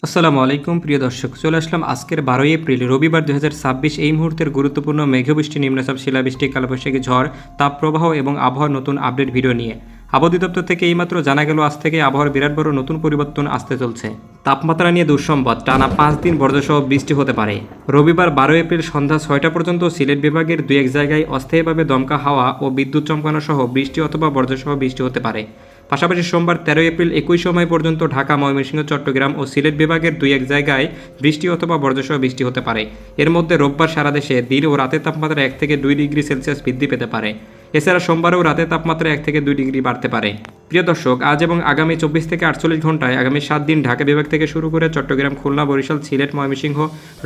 আসসালামু আলাইকুম প্রিয় দর্শক, চলে আসলাম আজকের 12 এপ্রিল রবিবার 2026 এই মুহূর্তের গুরুত্বপূর্ণ মেঘবৃষ্টি, নিম্নচাপ, শিলাবৃষ্টি, কালবৈশাখী ঝড়, তাপপ্রবাহ এবং আবহাওয়ার নতুন আপডেট ভিডিও নিয়ে। আবহাওয়া দপ্তর থেকে এইমাত্র জানা গেল আজ থেকে আবহাওয়ার বিরাট বড় নতুন পরিবর্তন আসতে চলছে। তাপমাত্রা নিয়ে দুঃসংবাদ, টানা 5 দিন বর্জ্যসহ বৃষ্টি হতে পারে। রবিবার 12 এপ্রিল সন্ধ্যা 6টা পর্যন্ত সিলেট বিভাগের 2-1 জায়গায় অস্থায়ীভাবে দমকা হাওয়া ও বিদ্যুৎ চমকানো সহ বৃষ্টি অথবা বর্জ্যসহ বৃষ্টি হতে পারে। পাশাপাশি সোমবার 13 এপ্রিল একই সময় পর্যন্ত ঢাকা, ময়মনসিংহ, চট্টগ্রাম ও সিলেট বিভাগের 2-1 জায়গায় বৃষ্টি অথবা বজ্রসহ বৃষ্টি হতে পারে। এর মধ্যে রোববার সারা দেশে দিন ও রাতের তাপমাত্রা 1 থেকে 2 ডিগ্রি সেলসিয়াস বৃদ্ধি পেতে পারে। এছাড়া সোমবারেও রাতের তাপমাত্রা 1 থেকে 2 ডিগ্রি বাড়তে পারে। প্রিয় দর্শক, আজ এবং আগামী 24 থেকে 48 ঘন্টায় আগামী 7 দিন ঢাকা বিভাগ থেকে শুরু করে চট্টগ্রাম, খুলনা, বরিশাল, সিলেট, ময়মনসিংহ,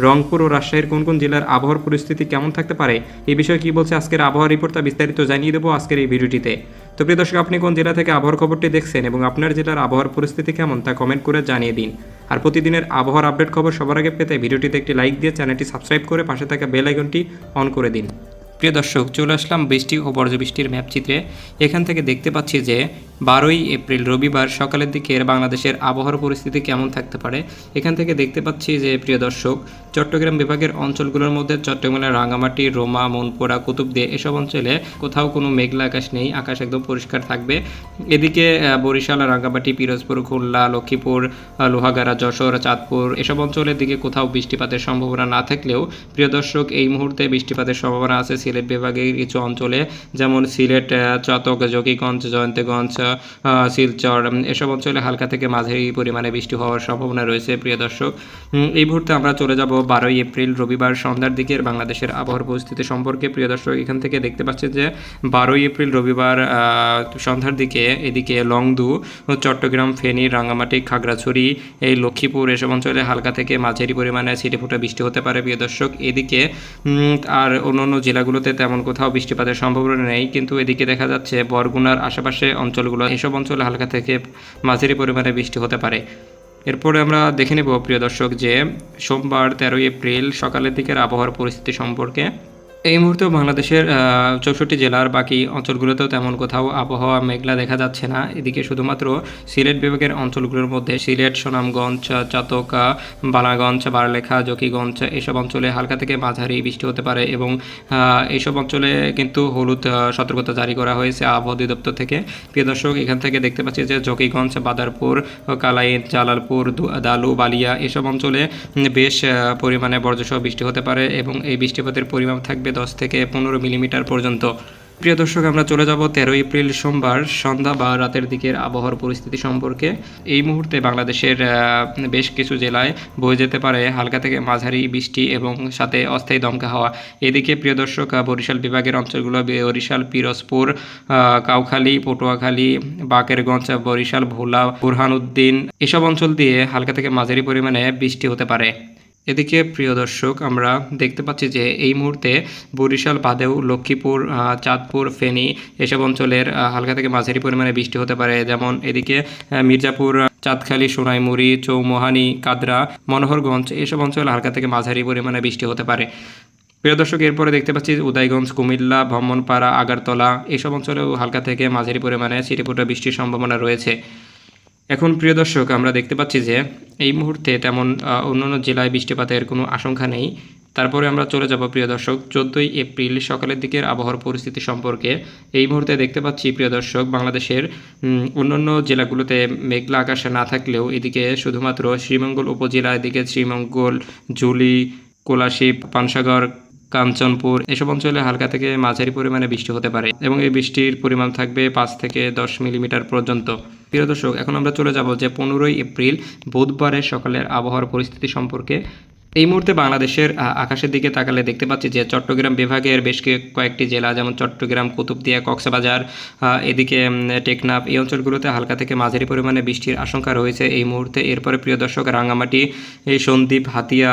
রংপুর ও রাজশাহীর কোন কোন জেলার আবহাওয়ার পরিস্থিতি কেমন থাকতে পারে এই বিষয়ে কী বলছে আজকের আবহাওয়া রিপোর্ট, তা বিস্তারিত জানিয়ে দেবো আজকের এই ভিডিওটিতে। তো প্রিয় দর্শক, আপনি কোন জেলা থেকে আবহাওয়ার খবরটি দেখছেন এবং আপনার জেলার আবহাওয়ার পরিস্থিতি কেমন তা কমেন্ট করে জানিয়ে দিন। আর প্রতিদিনের আবহাওয়ার আপডেট খবর সবার আগে পেতে ভিডিওটিতে একটি লাইক দিয়ে চ্যানেলটি সাবস্ক্রাইব করে পাশে থাকা বেল আইকনটি অন করে দিন। প্রিয় দর্শক, চলে আসলাম বৃষ্টি ও বজ্রবৃষ্টির ম্যাপ চিত্রে। এখান থেকে দেখতে পাচ্ছি যে 12 এপ্রিল রবিবার সকালের দিকের বাংলাদেশের আবহাওয়ার পরিস্থিতি কেমন থাকতে পারে। এখান থেকে দেখতে পাচ্ছি যে প্রিয় দর্শক, চট্টগ্রাম বিভাগের অঞ্চলগুলোর মধ্যে চট্টগ্রামের রাঙামাটি, রোমা, মনপুরা, কুতুবদিয়া এসব অঞ্চলে কোথাও কোনো মেঘলা আকাশ নেই, আকাশ একদম পরিষ্কার থাকবে। এদিকে বরিশাল, রাঙামাটি, পিরোজপুর, খুলনা, লক্ষ্মীপুর, লোহাগাড়া, যশোর, চাঁদপুর এসব অঞ্চলের দিকে কোথাও বৃষ্টিপাতের সম্ভাবনা না থাকলেও প্রিয় দর্শক, এই মুহূর্তে বৃষ্টিপাতের সম্ভাবনা আছে সিলেট বিভাগের কিছু অঞ্চলে, যেমন সিলেট, চটক, জকিগঞ্জ, জয়ন্তগঞ্জ, শিলচর এসব অঞ্চলে হালকা থেকে মাঝারি পরিমাণে বৃষ্টি হওয়ার সম্ভাবনা রয়েছে। প্রিয় দর্শক, এই মুহূর্তে আমরা চলে যাব 12 এপ্রিল রবিবার সন্ধ্যার দিকের বাংলাদেশের আবহাওয়ার পরিস্থিতি সম্পর্কে। প্রিয় দর্শক, এখান থেকে দেখতে পাচ্ছি যে 12 এপ্রিল রবিবার সন্ধ্যার দিকে এদিকে লংদু, চট্টগ্রাম, ফেনী, রাঙামাটি, খাগড়াছড়ি, এই লক্ষ্মীপুর এসব অঞ্চলে হালকা থেকে মাঝারি পরিমাণে ছিটেফোঁটা বৃষ্টি হতে পারে। প্রিয় দর্শক, এদিকে আর অন্যান্য জেলাগুলোতে তেমন কোথাও বৃষ্টিপাতের সম্ভাবনা নেই, কিন্তু এদিকে দেখা যাচ্ছে বরগুনার আশেপাশে অঞ্চলগুলো, এসব অঞ্চলে হালকা থেকে মাঝারি পরিমাণে বৃষ্টি হতে পারে। এরপরে আমরা দেখে নেব প্রিয় দর্শক যে সোমবার 13 এপ্রিল সকালের দিকের আবহাওয়ার পরিস্থিতি সম্পর্কে। এই মুহূর্তেও বাংলাদেশের 64 জেলার বাকি অঞ্চলগুলোতেও তেমন কোথাও আবহাওয়া মেঘলা দেখা যাচ্ছে না। এদিকে শুধুমাত্র সিলেট বিভাগের অঞ্চলগুলোর মধ্যে সিলেট, সুনামগঞ্জ, চাতকা, বালাগঞ্জ, বারলেখা, জকিগঞ্জ এসব অঞ্চলে হালকা থেকে মাঝারি বৃষ্টি হতে পারে এবং এইসব অঞ্চলে কিন্তু হলুদ সতর্কতা জারি করা হয়েছে আবহাওয়া অধিদপ্তর থেকে। প্রিয় দর্শক, এখান থেকে দেখতে পাচ্ছি যে জকিগঞ্জ, বাদারপুর, কালাইন, জালালপুর, দালু, বালিয়া এসব অঞ্চলে বেশ পরিমাণে বজ্রসহ বৃষ্টি হতে পারে এবং এই বৃষ্টিপাতের পরিমাণ থাকবে 10 থেকে 15 মিলিমিটার পর্যন্ত। প্রিয় দর্শক, আমরা চলে যাব 13 এপ্রিল সোমবার সন্ধ্যা বা রাতের দিকের আবহাওয়ার পরিস্থিতি সম্পর্কে। এই মুহূর্তে বাংলাদেশের বেশ কিছু জেলায় বয়ে যেতে পারে হালকা থেকে মাঝারি বৃষ্টি এবং সাথে অস্থায়ী দমকা হাওয়া। এদিকে প্রিয় দর্শক, বরিশাল বিভাগের অঞ্চলগুলো বরিশাল, পিরোজপুর, কাউখালী, পটুয়াখালী, বাকেরগঞ্জ, বরিশাল, ভোলা, বুরহানুদ্দিন এসব অঞ্চল দিয়ে হালকা থেকে মাঝারি পরিমাণে বৃষ্টি হতে পারে। এদিকে প্রিয় দর্শক, আমরা দেখতে পাচ্ছি যে এই মুহূর্তে বরিশাল বাদেও লক্ষ্মীপুর, চাঁদপুর, ফেনী এসব অঞ্চলের হালকা থেকে মাঝারি পরিমাণে বৃষ্টি হতে পারে। যেমন এদিকে মির্জাপুর, চাঁদখালী, সোনাইমুড়ি, চৌমোহানি, কাদরা, মনোহরগঞ্জ এসব অঞ্চলে হালকা থেকে মাঝারি পরিমাণে বৃষ্টি হতে পারে। প্রিয় দর্শক, এরপরে দেখতে পাচ্ছি উদয়গঞ্জ, কুমিল্লা, ব্রাহ্মণপাড়া, আগারতলা এসব অঞ্চলেও হালকা থেকে মাঝারি পরিমাণে ছিটেফোঁটা বৃষ্টির সম্ভাবনা রয়েছে। এখন প্রিয় দর্শক, আমরা দেখতে পাচ্ছি যে এই মুহূর্তে তেমন অন্যান্য জেলায় বৃষ্টিপাতের কোনো আশঙ্কা নেই। তারপরে আমরা চলে যাব প্রিয় দর্শক 14 এপ্রিল সকালের দিকের আবহাওয়ার পরিস্থিতি সম্পর্কে। এই মুহূর্তে দেখতে পাচ্ছি প্রিয় দর্শক, বাংলাদেশের অন্যান্য জেলাগুলোতে মেঘলা আকাশে না থাকলেও এদিকে শুধুমাত্র শ্রীমঙ্গল উপজেলা, এদিকে শ্রীমঙ্গল, জুলি, কোলাশিপ, পানসাগর, কাঞ্চনপুর এসব অঞ্চলে হালকা থেকে মাঝারি পরিমাণে বৃষ্টি হতে পারে এবং এই বৃষ্টির পরিমাণ থাকবে 5 থেকে 10 মিলিমিটার পর্যন্ত। প্রিয় দর্শক, এখন আমরা চলে যাব যে 15 এপ্রিল বুধবারের সকালের আবহাওয়ার পরিস্থিতি সম্পর্কে। এই মুহূর্তে বাংলাদেশের আকাশের দিকে তাকালে দেখতে পাচ্ছি যে চট্টগ্রাম বিভাগের বেশ কয়েকটি জেলা, যেমন চট্টগ্রাম, কুতুবদিয়া, কক্সবাজার, এদিকে টেকনাফ এই অঞ্চলগুলোতে হালকা থেকে মাঝারি পরিমাণে বৃষ্টির আশঙ্কা রয়েছে এই মুহূর্তে। এরপরে প্রিয় দর্শক, রাঙামাটি, এই সন্দ্বীপ, হাতিয়া,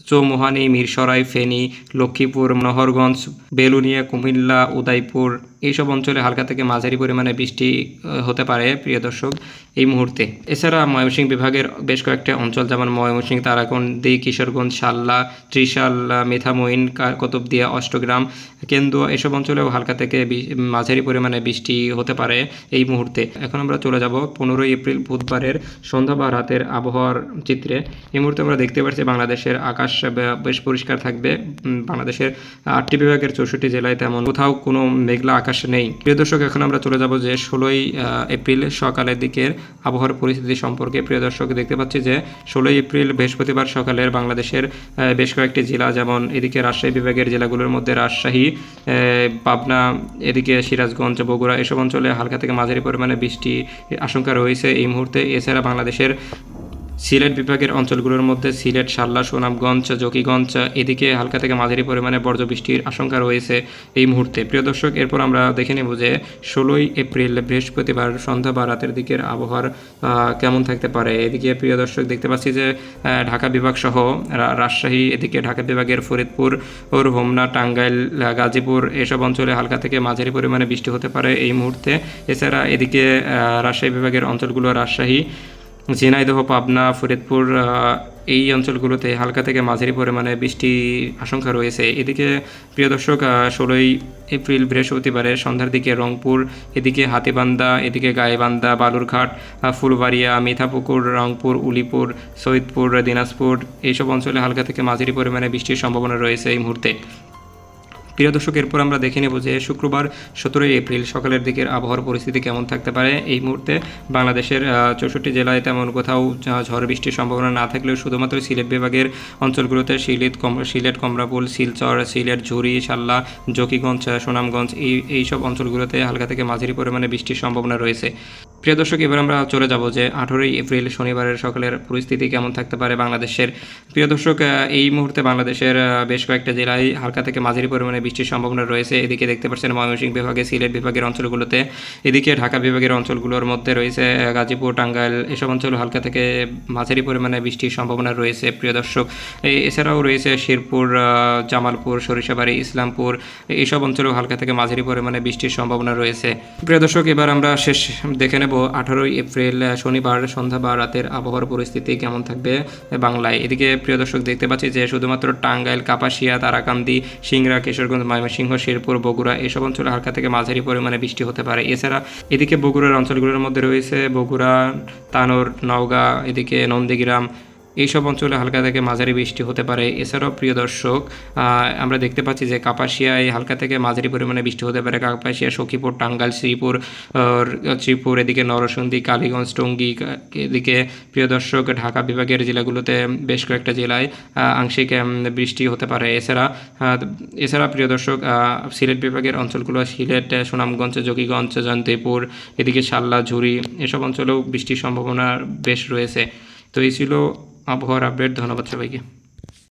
চৌমোহানি, মিরসরাই, ফেনী, লক্ষ্মীপুর, মনোহরগঞ্জ, বেলুনিয়া, কুমিল্লা, উদয়পুর এইসব অঞ্চলে হালকা থেকে মাঝারি পরিমাণে বৃষ্টি হতে পারে। প্রিয় দর্শক, এই মুহূর্তে। এছাড়া ময়মনসিংহ বিভাগের বেশ কয়েকটা অঞ্চল যেমন ময়মনসিংহ, তারাকান্দি, কিশোরগঞ্জ, শাল্লা, ত্রিশাল, মিঠামইন, কুতুবদিয়া, অষ্টগ্রাম, কেন্দুয়া এসব অঞ্চলেও হালকা থেকে মাঝারি পরিমাণে বৃষ্টি হতে পারে এই মুহূর্তে। এখন আমরা চলে যাব 15 এপ্রিল বুধবারের সন্ধ্যা বা রাতের আবহাওয়ার চিত্রে। এই মুহূর্তে আমরা দেখতে পাচ্ছি বাংলাদেশের আকাশ বেশ পরিষ্কার থাকবে। বাংলাদেশের 8টি বিভাগের 64 জেলায় তেমন কোথাও কোনো মেঘলা আকাশ নেই। প্রিয় দর্শক, এখন আমরা চলে যাব যে 16 এপ্রিল সকালের দিকের আবহাওয়ার পরিস্থিতি সম্পর্কে। প্রিয় দর্শক, দেখতে পাচ্ছি যে 16 এপ্রিল বৃহস্পতিবার সকালের বাংলাদেশের বেশ কয়েকটি জেলা, যেমন এদিকে রাজশাহী বিভাগের জেলাগুলোর মধ্যে রাজশাহী, পাবনা, এদিকে সিরাজগঞ্জ, বগুড়া এসব অঞ্চলে হালকা থেকে মাঝারি পরিমাণে বৃষ্টি আশঙ্কা রয়েছে এই মুহূর্তে। এছাড়া বাংলাদেশের সিলেট বিভাগের অঞ্চলগুলোর মধ্যে সিলেট, শাল্লা, সুনামগঞ্জ, জকিগঞ্জ এদিকে হালকা থেকে মাঝারি পরিমাণে বর্জ্যবৃষ্টির আশঙ্কা রয়েছে এই মুহূর্তে। প্রিয় দর্শক, এরপর আমরা দেখে নেব যে 16 এপ্রিল বৃহস্পতিবার সন্ধ্যা বা রাতের দিকের আবহাওয়ার কেমন থাকতে পারে। এদিকে প্রিয় দর্শক দেখতে পাচ্ছি যে ঢাকা বিভাগ সহ রাজশাহী, এদিকে ঢাকা বিভাগের ফরিদপুর, হোমনা, টাঙ্গাইল, গাজীপুর এসব অঞ্চলে হালকা থেকে মাঝারি পরিমাণে বৃষ্টি হতে পারে এই মুহূর্তে। এছাড়া এদিকে রাজশাহী বিভাগের অঞ্চলগুলো রাজশাহী, ঝিনাইদহ, পাবনা, ফরিদপুর এই অঞ্চলগুলোতে হালকা থেকে মাঝারি পরিমাণে বৃষ্টি আশঙ্কা রয়েছে। এদিকে প্রিয় দর্শক 16 এপ্রিল বৃহস্পতিবারে সন্ধ্যার দিকে রংপুর, এদিকে হাতীবান্ধা, এদিকে গাইবান্ধা, বালুরঘাট, ফুলবাড়িয়া, মিঠাপুকুর, রংপুর, উলিপুর, সৈয়দপুর, দিনাজপুর এইসব অঞ্চলে হালকা থেকে মাঝারি পরিমাণে বৃষ্টির সম্ভাবনা রয়েছে এই মুহূর্তে। প্রিয় দর্শক, এরপর আমরা দেখে নেব যে শুক্রবার 17 এপ্রিল সকালের দিকের আবহাওয়ার পরিস্থিতি কেমন থাকতে পারে এই মুহূর্তে। বাংলাদেশের 64 জেলায় তেমন কোথাও ঝড় বৃষ্টির সম্ভাবনা না থাকলেও শুধুমাত্র সিলেট বিভাগের অঞ্চলগুলোতে সিলেট, কমরাপুর, শিলচর, সিলেট, ঝুরি, শাল্লা, জকিগঞ্জ, সুনামগঞ্জ এইসব অঞ্চলগুলোতে হালকা থেকে মাঝারি পরিমাণে বৃষ্টির সম্ভাবনা রয়েছে। প্রিয় দর্শক, এবার আমরা চলে যাব যে 18 এপ্রিল শনিবারের সকালের পরিস্থিতি কেমন থাকতে পারে বাংলাদেশের। প্রিয় দর্শক, এই মুহূর্তে বাংলাদেশের বেশ কয়েকটা জেলায় হালকা থেকে মাঝারি পরিমাণে বৃষ্টির সম্ভাবনা রয়েছে। এদিকে দেখতে পাচ্ছেন ময়মনসিংহ বিভাগে, সিলেট বিভাগের অঞ্চলগুলোতে, এদিকে ঢাকা বিভাগের অঞ্চলগুলোর মধ্যে রয়েছে গাজীপুর, টাঙ্গাইল এসব অঞ্চল হালকা থেকে মাঝারি পরিমাণে বৃষ্টির সম্ভাবনা রয়েছে। প্রিয় দর্শক, এছাড়াও রয়েছে শেরপুর, জামালপুর, সরিষাবাড়ি, ইসলামপুর এইসব অঞ্চলেও হালকা থেকে মাঝারি পরিমাণে বৃষ্টির সম্ভাবনা রয়েছে। প্রিয় দর্শক, এবার আমরা শেষ দেখে নেব 18 এপ্রিল শনিবার সন্ধ্যা বা রাতের আবহাওয়ার পরিস্থিতি কেমন থাকবে বাংলায়। এদিকে প্রিয় দর্শক দেখতে পাচ্ছি যে শুধুমাত্র টাঙ্গাইল, কাপাসিয়া, তারাকান্দি, সিংড়া, কিশোরগঞ্জ, ময়মনসিংহ, শেরপুর, বগুড়া এসব অঞ্চলে হালকা থেকে মাঝারি পরিমাণে বৃষ্টি হতে পারে। এছাড়া এদিকে বগুড়ার অঞ্চলগুলোর মধ্যে রয়েছে বগুড়া, তানোর, নওগাঁ, এদিকে নন্দীগ্রাম এইসব অঞ্চলে হালকা থেকে মাঝারি বৃষ্টি হতে পারে। এছাড়াও প্রিয় দর্শক, আমরা দেখতে পাচ্ছি যে কাপাসিয়ায় হালকা থেকে মাঝারি পরিমাণে বৃষ্টি হতে পারে। কাপাসিয়া, সখীপুর, টাঙ্গাইল, শ্রীপুর, এদিকে নরসিংদী, কালীগঞ্জ, টঙ্গী, এদিকে প্রিয় দর্শক ঢাকা বিভাগের জেলাগুলোতে বেশ কয়েকটা জেলায় আংশিক বৃষ্টি হতে পারে। এছাড়া প্রিয় দর্শক সিলেট বিভাগের অঞ্চলগুলো সিলেট, সুনামগঞ্জ, জকিগঞ্জ, জয়ন্তপুর, এদিকে শাল্লা, ঝুরি এসব অঞ্চলেও বৃষ্টির সম্ভাবনা বেশ রয়েছে। তো এই ছিল আবহাওয়ার আপডেট। ধন্যবাদ সবাইকে।